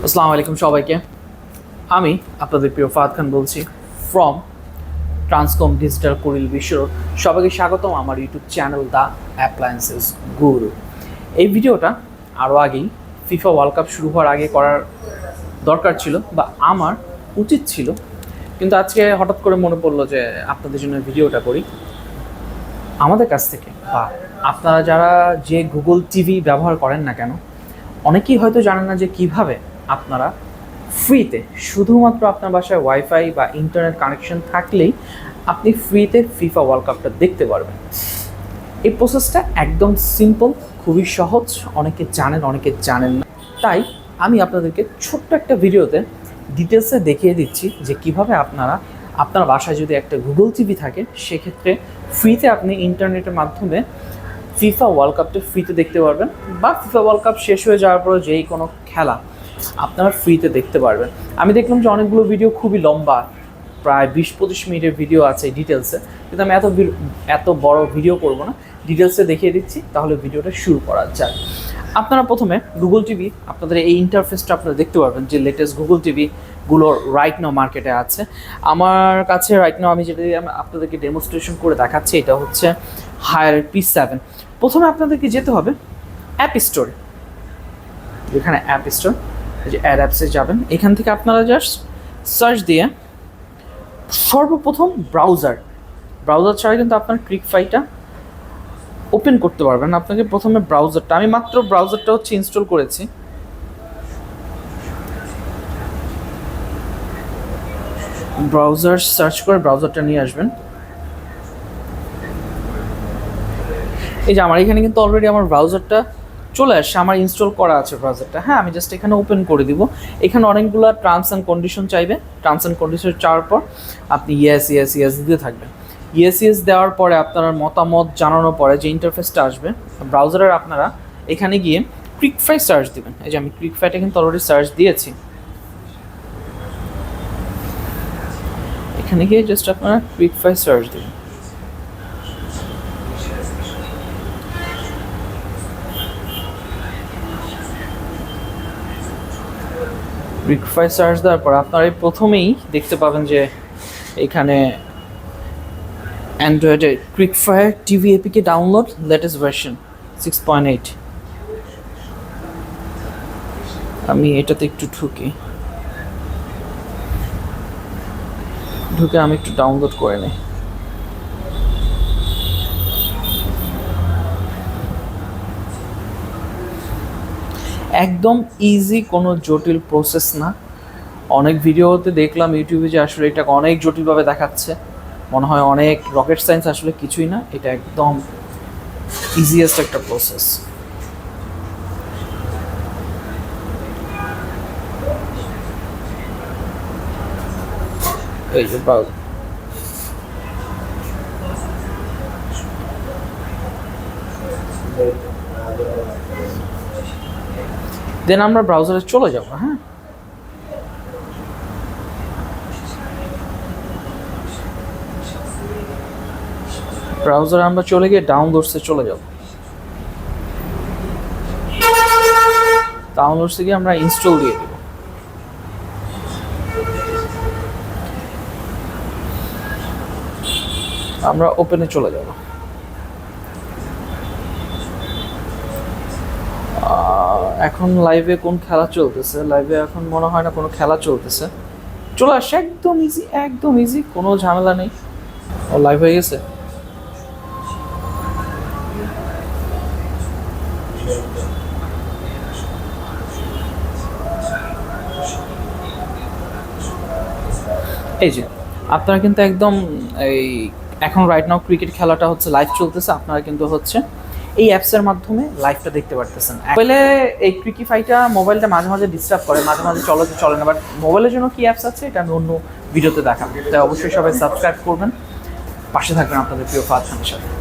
আসসালামু আলাইকুম সবাইকে। আমি আপনাদের প্রিয় ফাহাদ খান বলছি ফ্রম ট্রান্সকম ডিজিটাল কুরিল বিশ্ব। সবাইকে স্বাগতম আমার ইউটিউব চ্যানেল দ্য অ্যাপ্লায়েন্সেস গুরু। এই ভিডিওটা আরও আগেই ফিফা ওয়ার্ল্ড কাপ শুরু হওয়ার আগে করার দরকার ছিল বা আমার উচিত ছিল, কিন্তু আজকে হঠাৎ করে মনে পড়লো যে আপনাদের জন্য ভিডিওটা করি। আমাদের কাছ থেকে বা আপনারা যারা যে গুগল টিভি ব্যবহার করেন না কেন, অনেকেই হয়তো জানেন না যে কিভাবে আপনারা ফ্রিতে, শুধুমাত্র আপনার বাসায় ওয়াইফাই বা ইন্টারনেট কানেকশন থাকলেই আপনি ফ্রিতে ফিফা ওয়ার্ল্ড কাপটা দেখতে পারবেন। এই প্রসেসটা একদম সিম্পল, খুবই সহজ, অনেকে জানেন অনেকে জানেন না। তাই আমি আপনাদেরকে ছোট্ট একটা ভিডিওতে ডিটেলসে দেখিয়ে দিচ্ছি যে কিভাবে আপনার বাসায় যদি একটা গুগল টিভি থাকে সেক্ষেত্রে ফ্রিতে আপনি ইন্টারনেটের মাধ্যমে ফিফা ওয়ার্ল্ড কাপটা ফ্রিতে দেখতে পারবেন, বা ফিফা ওয়ার্ল্ড কাপ শেষ হয়ে যাওয়ার পরে যেই কোনো খেলা আপনারা ফ্রিতে দেখতে পারবেন। আমি দেখলাম যে অনেকগুলো ভিডিও খুবই লম্বা, প্রায় 20-25 মিনিটের ভিডিও আছে ডিটেলসে, কিন্তু আমি এত বড় ভিডিও করব না, ডিটেলসে দেখিয়ে দিচ্ছি। তাহলে ভিডিওটা শুরু করা যাক। আপনারা প্রথমে গুগল টিভি, আপনাদের এই ইন্টারফেসটা আপনারা দেখতে পারবেন যে লেটেস্ট গুগল টিভিগুলো রাইট নাও মার্কেটে আছে। আমার কাছে রাইট নাও আমি যেটা আপনাদেরকে ডেমনস্ট্রেশন করে দেখাচ্ছি, এটা হচ্ছে হায়ার P7। প্রথমে আপনাদেরকে যেতে হবে অ্যাপ স্টোরে। এখানে অ্যাপ স্টোর, যে অ্যাড অ্যাপসে যাবেন, এখান থেকে আপনারা জাস্ট সার্চ দিয়ে সর্বপ্রথম ব্রাউজার ছাড়া কিন্তু আপনার ক্রিকফাইটা ওপেন করতে পারবেন। আপনাকে প্রথমে ব্রাউজারটা, আমি মাত্র ব্রাউজারটা হচ্ছে ইনস্টল করেছি। ব্রাউজার সার্চ করে ব্রাউজারটা নিয়ে আসবেন। এই যে আমার এখানে কিন্তু অলরেডি আমার ব্রাউজারটা চলে আসছে, আমার ইনস্টল করা আছে ব্রাউজারটা। হ্যাঁ, আমি জাস্ট এখানে ওপেন করে দিব। এখানে অনেকগুলো টার্মস অ্যান্ড কন্ডিশন চাইবে। টার্মস অ্যান্ড কন্ডিশন চাওয়ার পর আপনি ইয়েস দিতে থাকবেন। ইয়েস দেওয়ার পরে আপনার মতামত জানানোর পরে যে ইন্টারফেসটা আসবে ব্রাউজারের, আপনারা এখানে গিয়ে ক্রিকফাই সার্চ দিবেন। এই যে আমি ক্রিকফাইটা কিন্তু অলরেডি সার্চ দিয়েছি। এখানে গিয়ে জাস্ট আপনারা ক্রিকফাই সার্চ দিবেন। ক্রিকফাই সার্চ দেওয়ার পর আপনারা প্রথমেই দেখতে পাবেন যে এখানে অ্যান্ড্রয়েডের Cricfire TV APK download latest version 6.8। আমি এটাতে একটু ঢুকে আমি একটু ডাউনলোড করে নিই। একদম ইজি, কোনো জটিল প্রসেস না। অনেক ভিডিওতে দেখলাম ইউটিউবে যে আসলে এটাকে অনেক জটিলভাবে দেখাচ্ছে, মনে হয় অনেক রকেট সায়েন্স, আসলে কিছুই না। এটা একদম ইজিয়েস্ট একটা প্রসেস। এই যে দেন আমরা ব্রাউজারে চলে যাব। হ্যাঁ, ব্রাউজারে আমরা চলে গিয়ে ডাউনলোডসে চলে যাব। ডাউনলোডসে গিয়ে আমরা ইনস্টল দিয়ে দেব। আমরা ওপেনে চলে যাব। এখন লাইভে কোন খেলা চলতেছে? লাইভে এখন মনে হয় না কোনো খেলা চলতেছে। চলে আসছে, একদম ইজি, কোনো ঝামেলা নেই। ও লাইভ হয়ে গেছে। এই যে আপনারা কিন্তু একদম এই এখন রাইট নাও ক্রিকেট খেলাটা হচ্ছে লাইভ চলতেছে, আপনারা কিন্তু হচ্ছে এই অ্যাপসের মাধ্যমে লাইভটা দেখতে পারতেছেন। মোবাইলে এই ক্রিকিফাইটা মোবাইলটা মাঝে মাঝে ডিস্টার্ব করে, মাঝে মাঝে চলে না, বাট মোবাইলের জন্য কি অ্যাপস আছে এটা আমি অন্য ভিডিওতে দেখাবো। তাই অবশ্যই সবাই সাবস্ক্রাইব করবেন, পাশে থাকবেন আপনাদের প্রিয় ফাহাদ খানের সাথে।